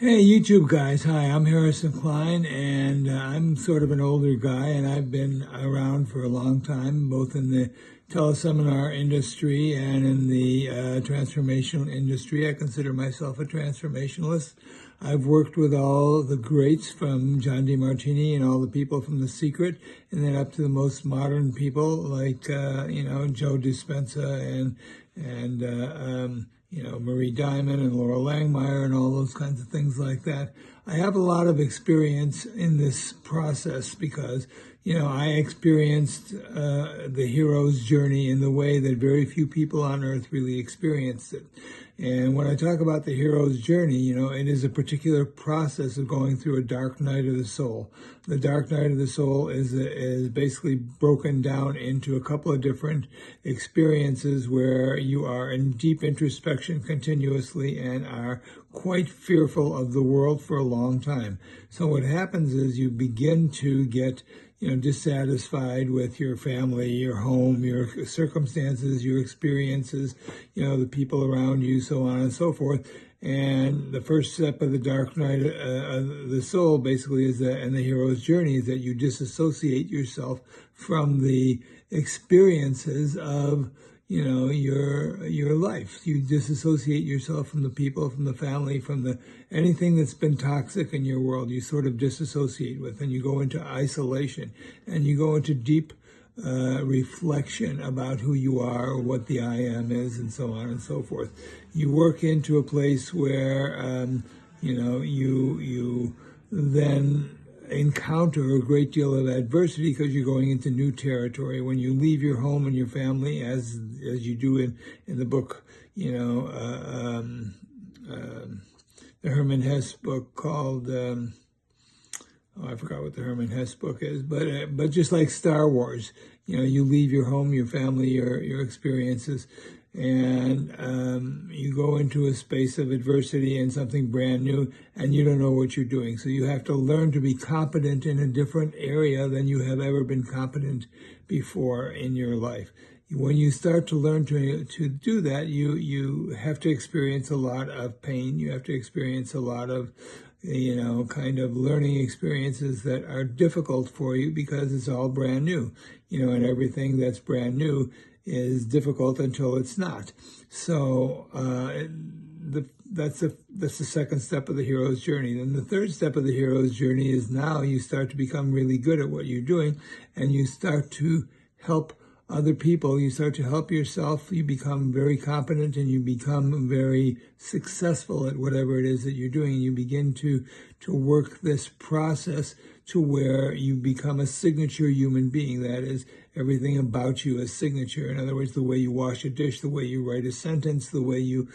Hey, YouTube guys. Hi, I'm Harrison Klein, and I'm sort of an older guy, and I've been around for a long time, both in the teleseminar industry and in the transformational industry. I consider myself a transformationalist. I've worked with all the greats from John DeMartini and all the people from The Secret, and then up to the most modern people like, Joe Dispenza and Marie Diamond and Laura Langmeyer and all those kinds of things like that. I have a lot of experience in this process because, I experienced the hero's journey in the way that very few people on earth really experienced it. And when I talk about the hero's journey, it is a particular process of going through a dark night of the soul. The dark night of the soul is basically broken down into a couple of different experiences where you are in deep introspection continuously and are quite fearful of the world for a long time. So what happens is you begin to get dissatisfied with your family, your home, your circumstances, your experiences, the people around you, so on and so forth. And the first step of the dark night of the soul basically is that, and the hero's journey is that you disassociate yourself from the experiences of your life. You disassociate yourself from the people, from the family, from anything that's been toxic in your world. You sort of disassociate with, and you go into isolation, and you go into deep reflection about who you are, or what the I am is, and so on and so forth. You work into a place where you then encounter a great deal of adversity because you're going into new territory. When you leave your home and your family, as you do in the book, the Herman Hesse book called, I forgot what the Herman Hesse book is, but just like Star Wars, you leave your home, your family, your experiences, and you go into a space of adversity and something brand new, and you don't know what you're doing. So you have to learn to be competent in a different area than you have ever been competent before in your life. When you start to learn to do that, you have to experience a lot of pain. You have to experience a lot of kind of learning experiences that are difficult for you because it's all brand new, and everything that's brand new is difficult until it's not. So that's the second step of the hero's journey. Then the third step of the hero's journey is now you start to become really good at what you're doing, and you start to help other people. You start to help yourself. You become very competent, and you become very successful at whatever it is that you're doing. You begin to work this process to where you become a signature human being. That is, everything about you is signature. In other words, the way you wash a dish, the way you write a sentence, the way you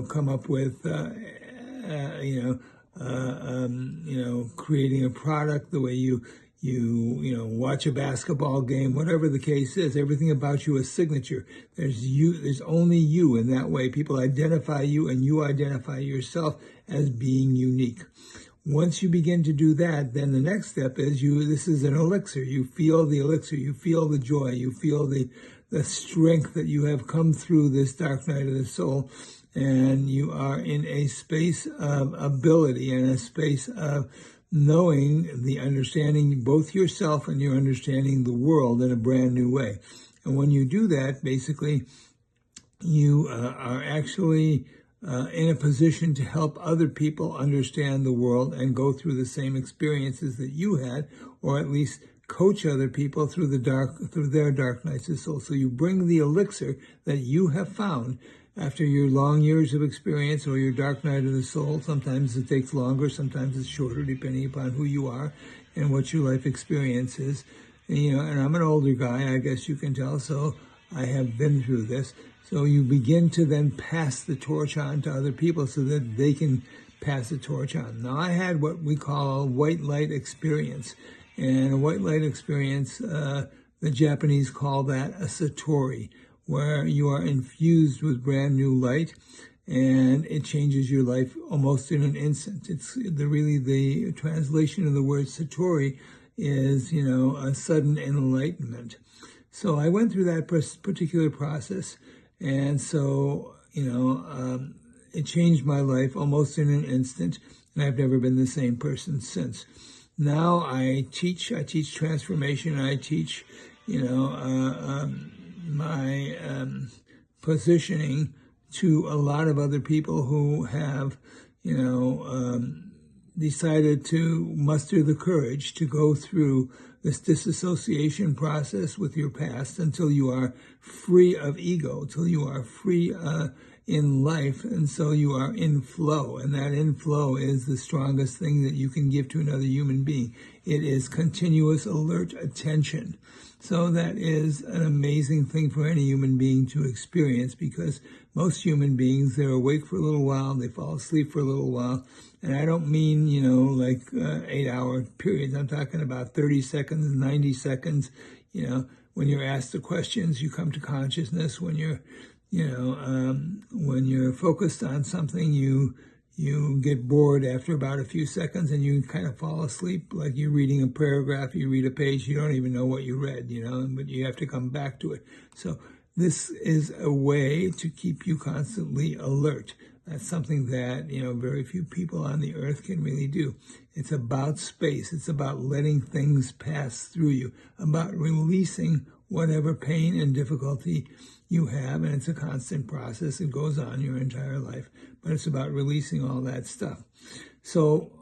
come up with creating a product, the way you watch a basketball game, whatever the case is, everything about you is signature. There's only you in that way. People identify you, and you identify yourself as being unique. Once you begin to do that, then the next step is this is an elixir. You feel the elixir, you feel the joy, you feel the strength that you have come through this dark night of the soul, and you are in a space of ability and a space of knowing, the understanding both yourself and you're understanding the world in a brand new way. And when you do that, basically, you are actually in a position to help other people understand the world and go through the same experiences that you had, or at least coach other people through their dark nights of soul. So you bring the elixir that you have found after your long years of experience or your dark night of the soul. Sometimes it takes longer, sometimes it's shorter, depending upon who you are and what your life experience is. And I'm an older guy, I guess you can tell, so I have been through this. So you begin to then pass the torch on to other people so that they can pass the torch on. Now, I had what we call a white light experience. And a white light experience, the Japanese call that a satori, where you are infused with brand new light, and it changes your life almost in an instant. It's the translation of the word satori is, a sudden enlightenment. So I went through that particular process. And so, it changed my life almost in an instant, and I've never been the same person since. Now I teach transformation. I teach, my positioning to a lot of other people who have, decided to muster the courage to go through this disassociation process with your past until you are free of ego, till you are free in life, and so you are in flow. And that in flow is the strongest thing that you can give to another human being. It is continuous alert attention. So that is an amazing thing for any human being to experience, because most human beings, they're awake for a little while, they fall asleep for a little while. And I don't mean, 8-hour periods. I'm talking about 30 seconds, 90 seconds. When you're asked the questions, you come to consciousness. When you're focused on something, you get bored after about a few seconds and you kind of fall asleep, like you're reading a paragraph, you read a page, you don't even know what you read, but you have to come back to it. So this is a way to keep you constantly alert. That's something that, very few people on the earth can really do. It's about space. It's about letting things pass through you, about releasing whatever pain and difficulty you have, and it's a constant process. It goes on your entire life, but it's about releasing all that stuff. So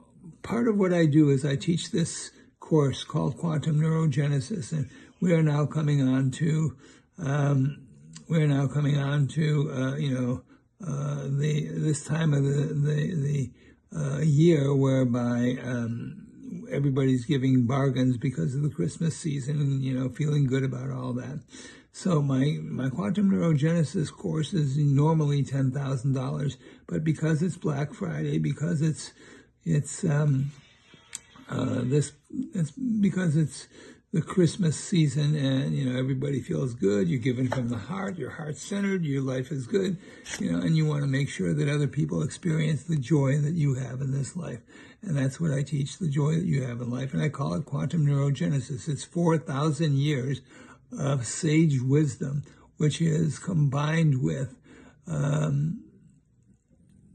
part of what I do is I teach this course called Quantum Neurogenesis, and we are now coming on to this time of the year whereby everybody's giving bargains because of the Christmas season and, feeling good about all that. So my Quantum Neurogenesis course is normally $10,000, but because it's Black Friday, because it's the Christmas season, and everybody feels good. You're giving from the heart. Your heart's centered. Your life is good, and you want to make sure that other people experience the joy that you have in this life. And that's what I teach: the joy that you have in life. And I call it Quantum Neurogenesis. It's 4,000 years of sage wisdom, which is combined with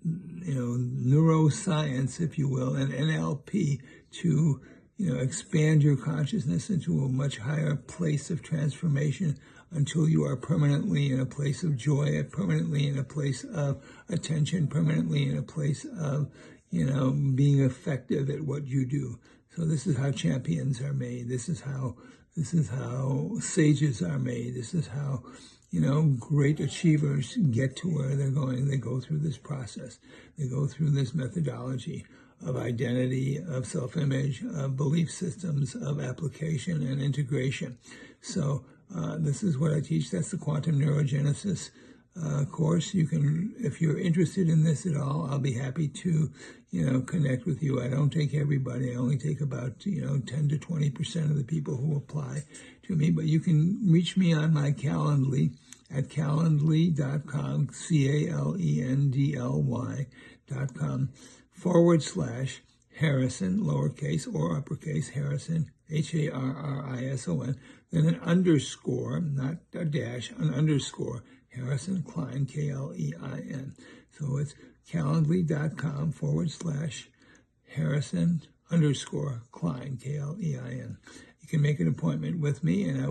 neuroscience, if you will, and NLP to expand your consciousness into a much higher place of transformation until you are permanently in a place of joy, permanently in a place of attention, permanently in a place of, being effective at what you do. So this is how champions are made. This is how sages are made. This is how, great achievers get to where they're going. They go through this process. They go through this methodology of identity, of self-image, of belief systems, of application and integration. So this is what I teach. That's the Quantum Neurogenesis course. You can, if you're interested in this at all, I'll be happy to, connect with you. I don't take everybody. I only take about, 10 to 20% of the people who apply to me. But you can reach me on my Calendly at calendly.com, CALENDLY.com /Harrison, lowercase or uppercase, Harrison, HARRISON, then an underscore, not a dash, an underscore, Harrison Klein, KLEIN. So it's calendly.com /Harrison _Klein, KLEIN. You can make an appointment with me, and I